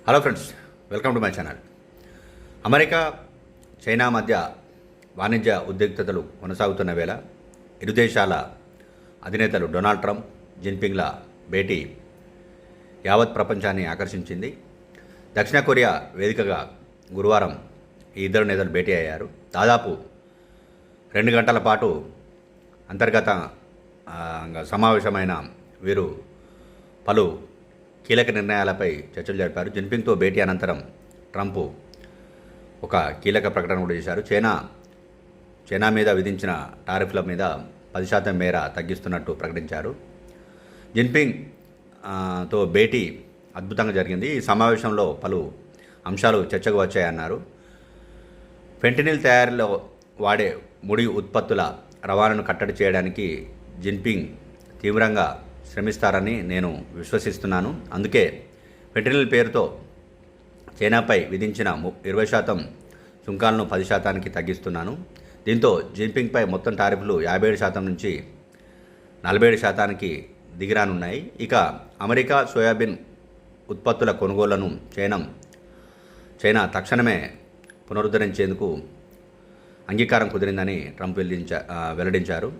Hello friends, welcome to my channel. America China మధ్య వాణిజ్య ఉద్రిక్తతలు కొనసాగుతున్న వేళ ఇరు దేశాల అధినేతలు డొనాల్డ్ ట్రంప్, జిన్పింగ్ల భేటీ యావత్ ప్రపంచాన్ని ఆకర్షించింది. దక్షిణ కొరియా వేదికగా గురువారం ఈ ఇద్దరు నేతలు భేటీ అయ్యారు. దాదాపు 2 గంటల పాటు అంతర్గత సమావేశమైన వీరు పలు కీలక నిర్ణయాలపై చర్చలు జరిపారు. జిన్పింగ్తో భేటీ అనంతరం ట్రంప్ ఒక కీలక ప్రకటన కూడా చేశారు. చైనా మీద విధించిన టారిఫ్ల మీద 10% మేర తగ్గిస్తున్నట్టు ప్రకటించారు. జిన్పింగ్ తో భేటీ అద్భుతంగా జరిగింది. ఈ సమావేశంలో పలు అంశాలు చర్చకు వచ్చాయన్నారు. ఫెంటనిల్ తయారీలో వాడే ముడి ఉత్పత్తుల రవాణాను కట్టడి చేయడానికి జిన్పింగ్ తీవ్రంగా శ్రమిస్తారని నేను విశ్వసిస్తున్నాను. అందుకే ఫెంటనిల్ పేరుతో చైనాపై విధించిన 20% సుంకాలను 10%కి తగ్గిస్తున్నాను. దీంతో జిన్పింగ్పై మొత్తం టారిఫ్లు 57% నుంచి 47%కి దిగిరానున్నాయి. ఇక అమెరికా సోయాబీన్ ఉత్పత్తుల కొనుగోళ్లను చైనా తక్షణమే పునరుద్ధరించేందుకు అంగీకారం కుదిరిందని ట్రంప్ వెల్లడించారు.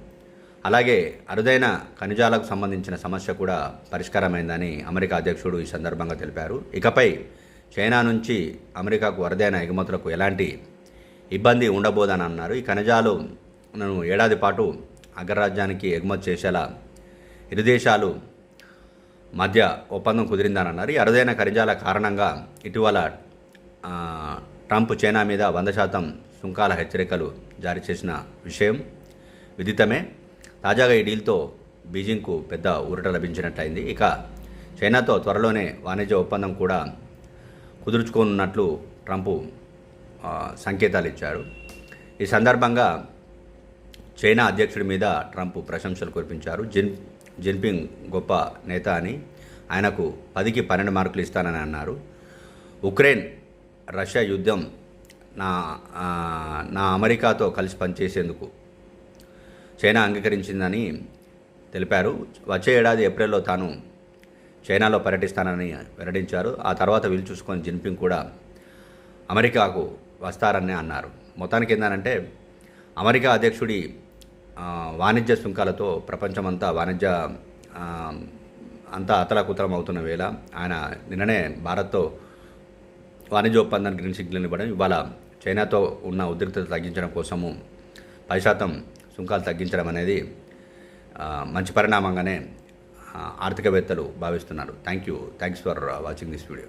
అలాగే అరుదైన ఖనిజాలకు సంబంధించిన సమస్య కూడా పరిష్కారమైందని అమెరికా అధ్యక్షుడు ఈ సందర్భంగా తెలిపారు. ఇకపై చైనా నుంచి అమెరికాకు అరుదైన ఎగుమతులకు ఎలాంటి ఇబ్బంది ఉండబోదని అన్నారు. ఈ ఖనిజాలను ఏడాది పాటు అగ్రరాజ్యానికి ఎగుమతి చేసేలా ఇరు దేశాలు మధ్య ఒప్పందం కుదిరిందని అన్నారు. ఈ అరుదైన ఖనిజాల కారణంగా ఇటీవల ట్రంప్ చైనా మీద 100% సుంకాల హెచ్చరికలు జారీ చేసిన విషయం విదితమే. తాజాగా ఈ డీల్తో బీజింగ్కు పెద్ద ఊరట లభించినట్లయింది. ఇక చైనాతో త్వరలోనే వాణిజ్య ఒప్పందం కూడా కుదుర్చుకోనున్నట్లు ట్రంప్ సంకేతాలు ఇచ్చారు. ఈ సందర్భంగా చైనా అధ్యక్షుడి మీద ట్రంప్ ప్రశంసలు కురిపించారు. జిన్పింగ్ గొప్ప నేత అని, ఆయనకు 10కి 12 మార్కులు ఇస్తానని అన్నారు. ఉక్రెయిన్ రష్యా యుద్ధం నా అమెరికాతో కలిసి పనిచేసేందుకు చైనా అంగీకరించిందని తెలిపారు. వచ్చే ఏడాది ఏప్రిల్లో తాను చైనాలో పర్యటిస్తానని వెల్లడించారు. ఆ తర్వాత వీలు చూసుకొని జిన్పింగ్ కూడా అమెరికాకు వస్తారని అన్నారు. మొత్తానికి ఏంటంటే అమెరికా అధ్యక్షుడి వాణిజ్య సుంకాలతో ప్రపంచమంతా అంతా అతలాకుతలం అవుతున్న వేళ ఆయన నిన్ననే భారత్తో వాణిజ్య ఒప్పందానికి గ్రీన్ సిగ్నల్ ఇవ్వడం, ఇవాళ చైనాతో ఉన్న ఉద్రిక్తత తగ్గించడం కోసము 10% సుంకాలు తగ్గించడం అనేది మంచి పరిణామంగానే ఆర్థికవేత్తలు భావిస్తున్నారు. Thanks for watching this video.